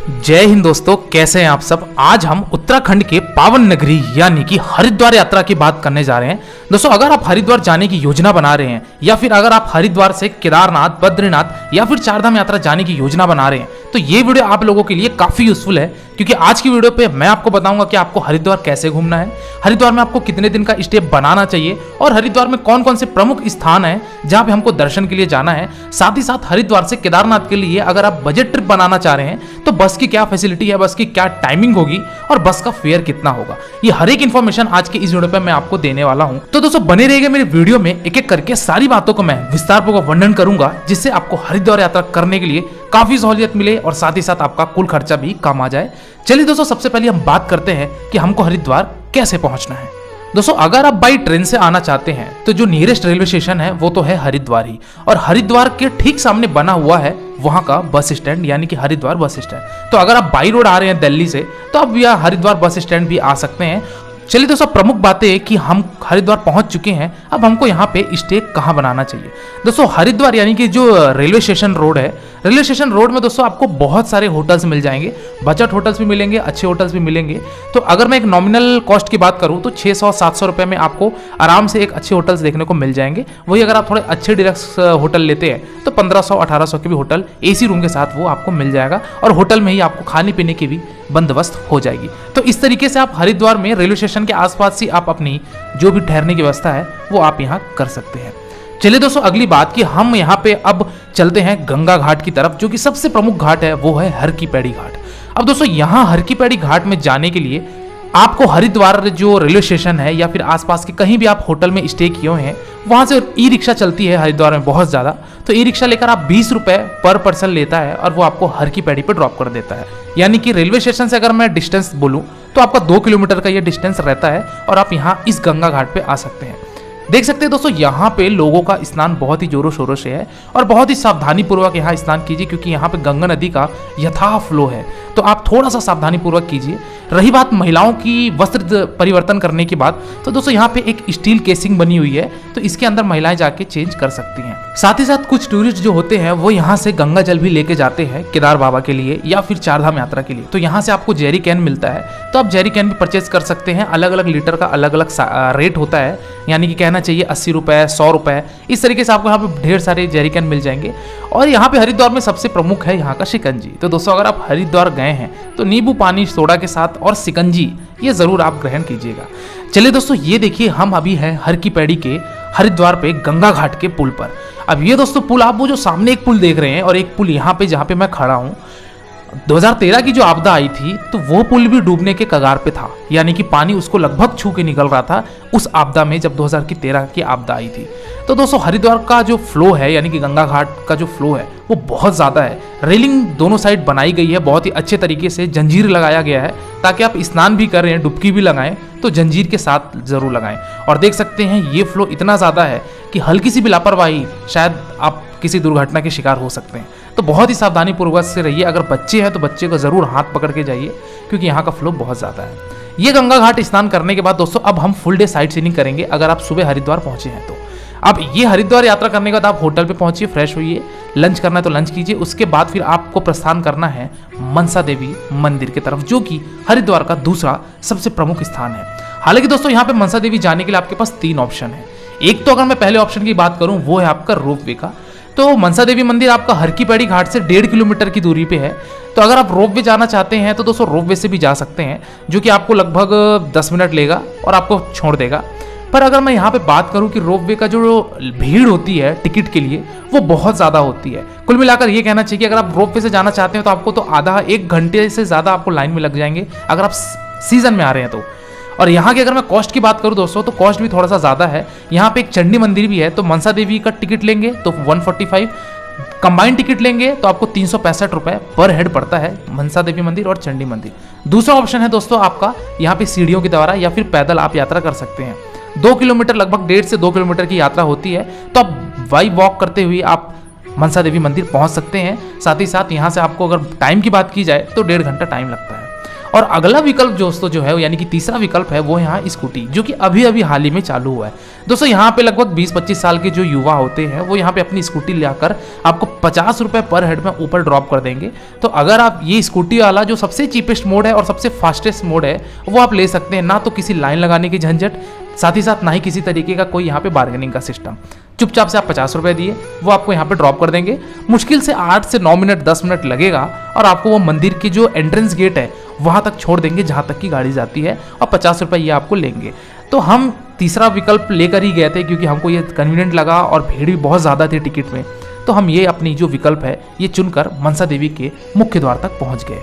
जय हिंद दोस्तों, कैसे हैं आप सब। आज हम उत्तराखंड के पावन नगरी यानी कि हरिद्वार यात्रा की बात करने जा रहे हैं। दोस्तों, अगर आप हरिद्वार जाने की योजना बना रहे हैं या फिर अगर आप हरिद्वार से केदारनाथ, बद्रीनाथ या फिर चारधाम यात्रा जाने की योजना बना रहे हैं तो ये वीडियो आप लोगों के लिए काफी यूजफुल है, क्योंकि आज की वीडियो पे मैं आपको बताऊंगा कि आपको हरिद्वार कैसे घूमना है, हरिद्वार में आपको कितने दिन का स्टे बनाना चाहिए और हरिद्वार में कौन कौन से प्रमुख स्थान हैं जहां पे हमको दर्शन के लिए जाना है। साथ ही साथ हरिद्वार से केदारनाथ के लिए अगर आप बजट ट्रिप बनाना चाह रहे हैं तो बस की क्या फैसिलिटी है, बस की क्या टाइमिंग होगी और बस का फेयर कितना होगा, ये हर एक इन्फॉर्मेशन आज के इस वीडियो पे मैं आपको देने वाला हूं। तो दोस्तों बने रहिएगा मेरे वीडियो में, एक एक करके सारी बातों को मैं विस्तारपूर्वक वर्णन करूंगा, जिससे आपको हरिद्वार यात्रा करने के लिए काफी सहूलियत मिले और साथ ही साथ आपका कुल खर्चा भी कम आ जाए। चलिए दोस्तों, सबसे पहले हम बात करते हैं कि हमको हरिद्वार कैसे पहुंचना है। दोस्तों, अगर आप बाई ट्रेन से आना चाहते हैं तो जो नियरेस्ट रेलवे स्टेशन है वो तो है हरिद्वार ही, और हरिद्वार के ठीक सामने बना हुआ है वहां का बस स्टैंड यानी कि हरिद्वार बस स्टैंड। तो अगर आप बाई रोड आ रहे हैं दिल्ली से तो आप यहाँ हरिद्वार बस स्टैंड भी आ सकते हैं। चलिए दोस्तों, प्रमुख बातें कि हम हरिद्वार पहुंच चुके हैं, अब हमको यहाँ पे स्टे कहाँ बनाना चाहिए। दोस्तों, हरिद्वार यानी कि जो रेलवे स्टेशन रोड है, रेलवे स्टेशन रोड में दोस्तों आपको बहुत सारे होटल्स मिल जाएंगे, बजट होटल्स भी मिलेंगे, अच्छे होटल्स भी मिलेंगे। तो अगर मैं एक नॉमिनल कॉस्ट की बात करूँ तो 600-700 रुपये में आपको आराम से एक अच्छे होटल्स देखने को मिल जाएंगे। वही अगर आप थोड़े अच्छे डिलक्स होटल लेते हैं तो 1500-1800 के भी होटल AC रूम के साथ वो आपको मिल जाएगा, और होटल में ही आपको खाने पीने की भी बंदोबस्त हो जाएगी। तो इस तरीके से आप हरिद्वार में रेलवे स्टेशन के आसपास ही आप अपनी जो भी ठहरने की व्यवस्था है वो आप यहाँ कर सकते हैं। चलिए दोस्तों, अगली बात कि हम यहाँ पे अब चलते हैं गंगा घाट की तरफ, जो कि सबसे प्रमुख घाट है वो है हर की पैड़ी घाट। अब दोस्तों, यहाँ हर की पैड़ी घाट में जाने के लिए आपको हरिद्वार जो रेलवे स्टेशन है या फिर आसपास के कहीं भी आप होटल में स्टे किए हैं वहां से ई-रिक्शा चलती है हरिद्वार में बहुत ज़्यादा। तो ई-रिक्शा लेकर आप 20 रुपये पर पर्सन लेता है और वो आपको हर की पैड़ी पर ड्रॉप कर देता है। यानी कि रेलवे स्टेशन से अगर मैं डिस्टेंस बोलूँ तो आपका 2 किलोमीटर का ये डिस्टेंस रहता है और आप यहाँ इस गंगा घाट पे आ सकते हैं। देख सकते हैं दोस्तों, यहाँ पे लोगों का स्नान बहुत ही जोरों शोरों से है और बहुत ही सावधानी पूर्वक यहाँ स्नान कीजिए, क्योंकि यहाँ पे गंगा नदी का यथा फ्लो है, तो आप थोड़ा सा सावधानी पूर्वक कीजिए। रही बात महिलाओं की वस्त्र परिवर्तन करने की बात, तो दोस्तों यहाँ पे एक स्टील केसिंग बनी हुई है, तो इसके अंदर महिलाएं जाके चेंज कर सकती हैं। साथ ही साथ कुछ टूरिस्ट जो होते हैं वो यहाँ से गंगा जल भी लेके जाते हैं केदार बाबा के लिए या फिर चारधाम यात्रा के लिए। तो यहाँ से आपको जेरी कैन मिलता है, तो आप जेरी कैन भी परचेज कर सकते हैं। अलग अलग लीटर का अलग अलग रेट होता है, यानी कि कहना चाहिए 80 रुपये, 100 रुपये, इस तरीके से आपको यहाँ पे ढेर सारे जेरी कैन मिल जाएंगे। और यहाँ पे हरिद्वार में सबसे प्रमुख है यहाँ का शिकंजी। तो दोस्तों, अगर आप हरिद्वार गए हैं तो नींबू पानी सोडा के साथ और शिकंजी ये जरूर आप ग्रहण कीजिएगा। चलिए दोस्तों, ये देखिए हम अभी हैं हर की पैड़ी के हरिद्वार पे गंगा घाट के पुल पर। अब ये दोस्तों पुल, आप वो जो सामने एक पुल देख रहे हैं और एक पुल यहाँ पे जहाँ पे मैं खड़ा हूँ, 2013 की जो आपदा आई थी तो वो पुल भी डूबने के कगार पे था, यानी कि पानी उसको लगभग छू के निकल रहा था उस आपदा में, जब 2013 की आपदा आई थी। तो दोस्तों, हरिद्वार का जो फ्लो है यानी कि गंगा घाट का जो फ्लो है वो बहुत ज़्यादा है। रेलिंग दोनों साइड बनाई गई है, बहुत ही अच्छे तरीके से जंजीर लगाया गया है ताकि आप स्नान भी कर रहे हैं, डुबकी भी लगाएं तो जंजीर के साथ जरूर लगाएं। और देख सकते हैं ये फ्लो इतना ज़्यादा है कि हल्की सी भी लापरवाही शायद आप किसी दुर्घटना के शिकार हो सकते हैं। तो बहुत ही सावधानी पूर्वक से रहिए। अगर बच्चे हैं तो बच्चे को जरूर हाथ पकड़ के जाइए, क्योंकि यहाँ का फ्लो बहुत ज़्यादा है। ये गंगा घाट स्नान करने के बाद दोस्तों अब हम फुल डे साइट सीइंग करेंगे, अगर आप सुबह हरिद्वार पहुंचे हैं तो। अब ये हरिद्वार यात्रा करने के बाद आप होटल पे पहुंचिए, फ्रेश होइए, लंच करना है तो लंच कीजिए। उसके बाद फिर आपको प्रस्थान करना है मनसा देवी मंदिर की तरफ, जो कि हरिद्वार का दूसरा सबसे प्रमुख स्थान है। हालांकि दोस्तों, यहाँ पे मनसा देवी जाने के लिए आपके पास 3 ऑप्शन है। एक तो अगर मैं पहले ऑप्शन की बात करूँ वो है आपका रोप वे का। तो मनसा देवी मंदिर आपका हर की पैड़ी घाट से 1.5 किलोमीटर की दूरी पे है। तो अगर आप रोप वे जाना चाहते हैं तो दोस्तों रोप वे से भी जा सकते हैं, जो कि आपको लगभग 10 मिनट लेगा और आपको छोड़ देगा। पर अगर मैं यहाँ पे बात करूँ कि रोप वे का जो भीड़ होती है टिकट के लिए वो बहुत ज़्यादा होती है। कुल मिलाकर ये कहना चाहिए कि अगर आप रोप वे से जाना चाहते हैं तो आपको तो आधा 1 घंटे से ज़्यादा आपको लाइन में लग जाएंगे अगर आप सीजन में आ रहे हैं तो। और यहाँ की अगर मैं कॉस्ट की बात करूँ दोस्तों तो कॉस्ट भी थोड़ा सा ज़्यादा है। यहाँ पे एक चंडी मंदिर भी है, तो मनसा देवी का टिकट लेंगे तो 145, कंबाइंड टिकट लेंगे तो आपको 365 रुपये पर हेड पड़ता है मनसा देवी मंदिर और चंडी मंदिर। दूसरा ऑप्शन है दोस्तों आपका यहाँ पे सीढ़ियों के द्वारा या फिर पैदल आप यात्रा कर सकते हैं। 2 किलोमीटर, लगभग 1.5 से 2 किलोमीटर की यात्रा होती है, तो आप बाई वॉक करते हुए आप मनसा देवी मंदिर पहुँच सकते हैं। साथ ही साथ यहाँ से आपको अगर टाइम की बात की जाए तो 1.5 घंटा टाइम लगता है। और अगला विकल्प दोस्तों जो है यानी कि तीसरा विकल्प है वो यहाँ स्कूटी, जो कि अभी अभी हाल ही में चालू हुआ है। दोस्तों यहाँ पे लगभग 20-25 साल के जो युवा होते हैं वो यहाँ पे अपनी स्कूटी लाकर आपको 50 रुपये पर हेड में ऊपर ड्रॉप कर देंगे। तो अगर आप ये स्कूटी वाला जो सबसे चीपेस्ट मोड है और सबसे फास्टेस्ट मोड है वो आप ले सकते हैं, ना तो किसी लाइन लगाने की झंझट, साथ ही साथ ना ही किसी तरीके का कोई यहाँ पे बार्गेनिंग का सिस्टम। चुपचाप से आप 50 रुपये दिए वो आपको यहाँ पे ड्रॉप कर देंगे। मुश्किल से 8 से 9 मिनट 10 मिनट लगेगा और आपको वो मंदिर की जो एंट्रेंस गेट है वहाँ तक छोड़ देंगे जहाँ तक की गाड़ी जाती है, और 50 रुपये ये आपको लेंगे। तो हम तीसरा विकल्प लेकर ही गए थे क्योंकि हमको ये कन्वीनियंट लगा और भीड़ भी बहुत ज़्यादा थी टिकट में। तो हम ये अपनी जो विकल्प है ये चुनकर मनसा देवी के मुख्य द्वार तक पहुँच गए।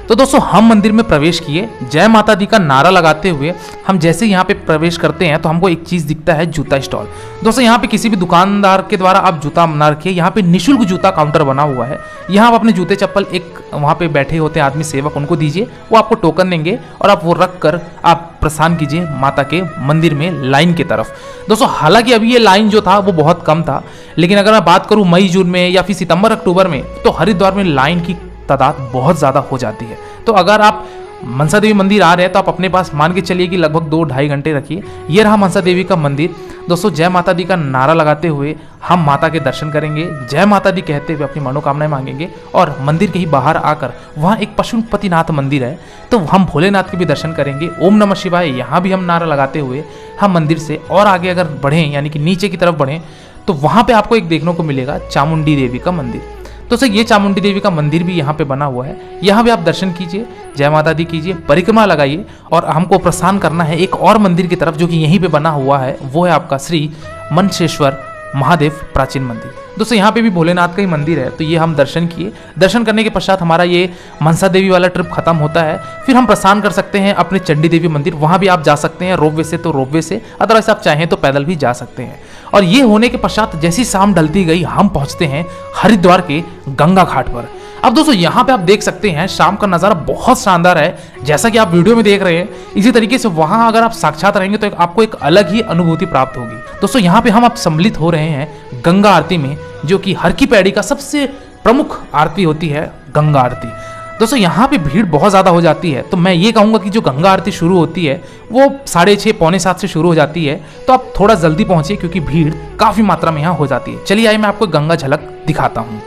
तो दोस्तों हम मंदिर में प्रवेश किए, जय माता दी का नारा लगाते हुए हम जैसे यहाँ पे प्रवेश करते हैं तो हमको एक चीज़ दिखता है, जूता स्टॉल। दोस्तों यहाँ पे किसी भी दुकानदार के द्वारा आप जूता ना रखिए, यहाँ पे निःशुल्क जूता काउंटर बना हुआ है। यहाँ आप अपने जूते चप्पल एक वहाँ पे बैठे होते हैं आदमी सेवक, उनको दीजिए, वो आपको टोकन देंगे और आप वो रख कर आप प्रस्थान कीजिए माता के मंदिर में लाइन की तरफ। दोस्तों हालांकि अभी ये लाइन जो था वो बहुत कम था, लेकिन अगर मैं बात करूँ मई जून में या फिर सितंबर अक्टूबर में तो हरिद्वार में लाइन की तादाद बहुत ज़्यादा हो जाती है। तो अगर आप मनसा देवी मंदिर आ रहे हैं तो आप अपने पास मान के चलिए कि लगभग 2-2.5 घंटे रखिए। ये रहा मनसा देवी का मंदिर। दोस्तों जय माता दी का नारा लगाते हुए हम माता के दर्शन करेंगे, जय माता दी कहते हुए अपनी मनोकामनाएं मांगेंगे, और मंदिर के ही बाहर आकर वहाँ एक पशुपतिनाथ मंदिर है तो हम भोलेनाथ के भी दर्शन करेंगे। ओम नमः शिवाय यहाँ भी हम नारा लगाते हुए हम मंदिर से और आगे अगर बढ़ें यानी कि नीचे की तरफ बढ़ें तो वहाँ पर आपको एक देखने को मिलेगा चामुंडी देवी का मंदिर। तो सर ये चामुंडी देवी का मंदिर भी यहाँ पे बना हुआ है, यहाँ भी आप दर्शन कीजिए, जय माता दी कीजिए, परिक्रमा लगाइए, और हमको प्रस्थान करना है एक और मंदिर की तरफ जो कि यहीं पे बना हुआ है, वो है आपका श्री मनसेश्वर महादेव प्राचीन मंदिर। दोस्तों यहाँ पे भी भोलेनाथ का ही मंदिर है, तो ये हम दर्शन किए। दर्शन करने के पश्चात हमारा ये मनसा देवी वाला ट्रिप खत्म होता है। फिर हम प्रस्थान कर सकते हैं अपने चंडी देवी मंदिर, वहाँ भी आप जा सकते हैं रोपवे से तो रोपवे से, अदरवाइज आप चाहें तो पैदल भी जा सकते हैं। और ये होने के पश्चात जैसी शाम ढलती गई हम पहुँचते हैं हरिद्वार के गंगा घाट पर। अब दोस्तों यहाँ पे आप देख सकते हैं शाम का नज़ारा बहुत शानदार है, जैसा कि आप वीडियो में देख रहे हैं। इसी तरीके से वहाँ अगर आप साक्षात रहेंगे तो आपको एक अलग ही अनुभूति प्राप्त होगी। दोस्तों यहाँ पे हम अब सम्मिलित हो रहे हैं गंगा आरती में, जो कि हर की पैड़ी का सबसे प्रमुख आरती होती है गंगा आरती। दोस्तों यहाँ पे भीड़ बहुत ज़्यादा हो जाती है, तो मैं ये कहूँगा कि जो गंगा आरती शुरू होती है वो 6:30 पौने 7 से शुरू हो जाती है, तो आप थोड़ा जल्दी पहुँचिए क्योंकि भीड़ काफ़ी मात्रा में यहाँ हो जाती है। चलिए आइए मैं आपको गंगा झलक दिखाता हूँ।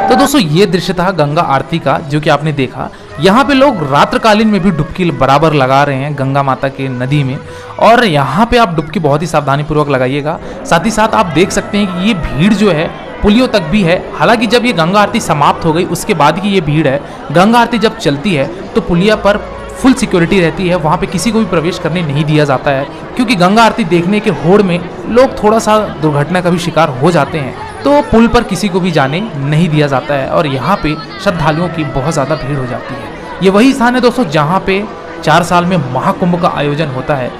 तो दोस्तों ये दृश्य था गंगा आरती का जो कि आपने देखा। यहाँ पे लोग रात्रकालीन में भी डुबकी बराबर लगा रहे हैं गंगा माता के नदी में, और यहाँ पे आप डुबकी बहुत ही सावधानी पूर्वक लगाइएगा। साथ ही साथ आप देख सकते हैं कि ये भीड़ जो है पुलियों तक भी है। हालांकि जब ये गंगा आरती समाप्त हो गई उसके बाद की ये भीड़ है। गंगा आरती जब चलती है तो पुलिया पर फुल सिक्योरिटी रहती है, वहाँ पे किसी को भी प्रवेश करने नहीं दिया जाता है, क्योंकि गंगा आरती देखने के होड़ में लोग थोड़ा सा दुर्घटना का भी शिकार हो जाते हैं, तो पुल पर किसी को भी जाने नहीं दिया जाता है। और यहाँ पे श्रद्धालुओं की बहुत ज़्यादा भीड़ हो जाती है। ये वही स्थान है दोस्तों जहाँ पे 4 साल में महाकुंभ का आयोजन होता है।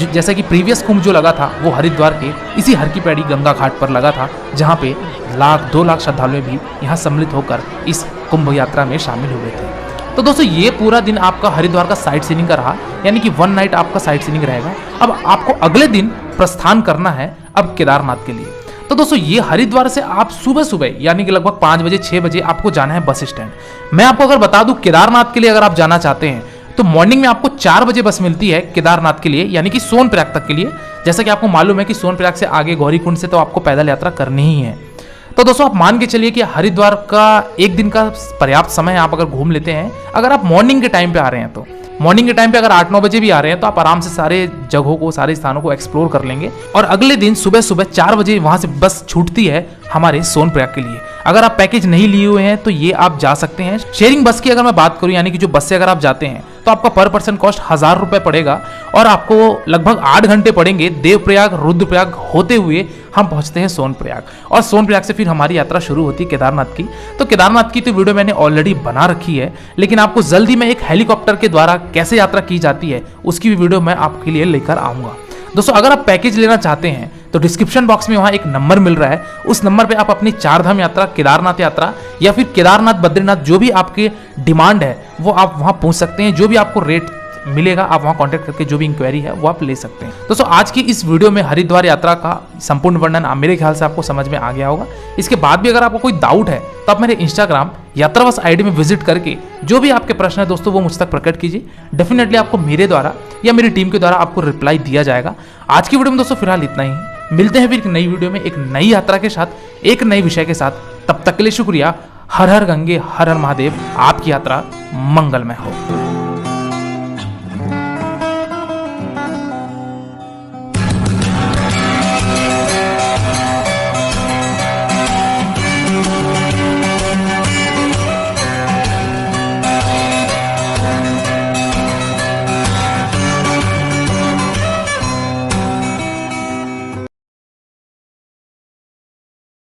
जैसा कि प्रीवियस कुंभ जो लगा था वो हरिद्वार के इसी हर की पैड़ी गंगा घाट पर लगा था, जहाँ पे 1-2 लाख श्रद्धालु भी यहाँ सम्मिलित होकर इस कुंभ यात्रा में शामिल हुए थे। तो दोस्तों ये पूरा दिन आपका हरिद्वार का साइट सीइंग का रहा, यानी कि 1 नाइट आपका साइट सीइंग रहेगा। अब आपको अगले दिन प्रस्थान करना है अब केदारनाथ के लिए। तो दोस्तों ये हरिद्वार से आप सुबह सुबह यानी कि लगभग 5 बजे 6 बजे आपको जाना है बस स्टैंड। मैं आपको अगर बता दूं केदारनाथ के लिए अगर आप जाना चाहते हैं तो मॉर्निंग में आपको 4 बजे बस मिलती है केदारनाथ के लिए, यानी कि सोनप्रयाग तक के लिए। जैसा कि आपको मालूम है कि सोनप्रयाग से आगे गौरीकुंड से तो आपको पैदल यात्रा करनी ही है। तो दोस्तों आप मान के चलिए कि हरिद्वार का एक दिन का पर्याप्त समय आप अगर घूम लेते हैं। अगर आप मॉर्निंग के टाइम पे आ रहे हैं तो मॉर्निंग के टाइम पे अगर 8-9 बजे भी आ रहे हैं तो आप आराम से सारे जगहों को सारे स्थानों को एक्सप्लोर कर लेंगे। और अगले दिन सुबह सुबह 4 बजे वहां से बस छूटती है हमारे सोनप्रयाग के लिए। अगर आप पैकेज नहीं लिए हुए हैं तो ये आप जा सकते हैं। शेयरिंग बस की अगर मैं बात करूं, यानी कि जो बस से अगर आप जाते हैं तो आपका पर पर्सन कॉस्ट 1000 रुपये पड़ेगा और आपको लगभग 8 घंटे पड़ेंगे देवप्रयाग रुद्रप्रयाग होते हुए हम पहुंचते हैं सोनप्रयाग, और सोनप्रयाग से फिर हमारी यात्रा शुरू होती है केदारनाथ की। तो केदारनाथ की तो वीडियो मैंने ऑलरेडी बना रखी है, लेकिन आपको जल्दी में एक हेलीकॉप्टर के द्वारा कैसे यात्रा की जाती है उसकी भी वीडियो मैं आपके लिए लेकर आऊँगा। दोस्तों अगर आप पैकेज लेना चाहते हैं तो डिस्क्रिप्शन बॉक्स में वहाँ एक नंबर मिल रहा है, उस नंबर पे आप अपनी 4 धाम यात्रा, केदारनाथ यात्रा या फिर केदारनाथ बद्रीनाथ जो भी आपके डिमांड है वो आप वहाँ पूछ सकते हैं। जो भी आपको रेट मिलेगा आप वहाँ कांटेक्ट करके जो भी इंक्वायरी है वो आप ले सकते हैं। दोस्तों आज की इस वीडियो में हरिद्वार यात्रा का संपूर्ण वर्णन मेरे ख्याल से आपको समझ में आ गया होगा। इसके बाद भी अगर आपको कोई डाउट है तो आप मेरे इंस्टाग्राम यात्रावास आईडी में विजिट करके जो भी आपके प्रश्न है दोस्तों वो मुझ तक प्रकट कीजिए। डेफिनेटली आपको मेरे द्वारा या मेरी टीम के द्वारा आपको रिप्लाई दिया जाएगा। आज की वीडियो में दोस्तों फिलहाल इतना ही, मिलते हैं फिर एक नई वीडियो में एक नई यात्रा के साथ, एक नए विषय के साथ। तब तक के लिए शुक्रिया। हर हर गंगे हर हर महादेव। आपकी यात्रा मंगलमय हो।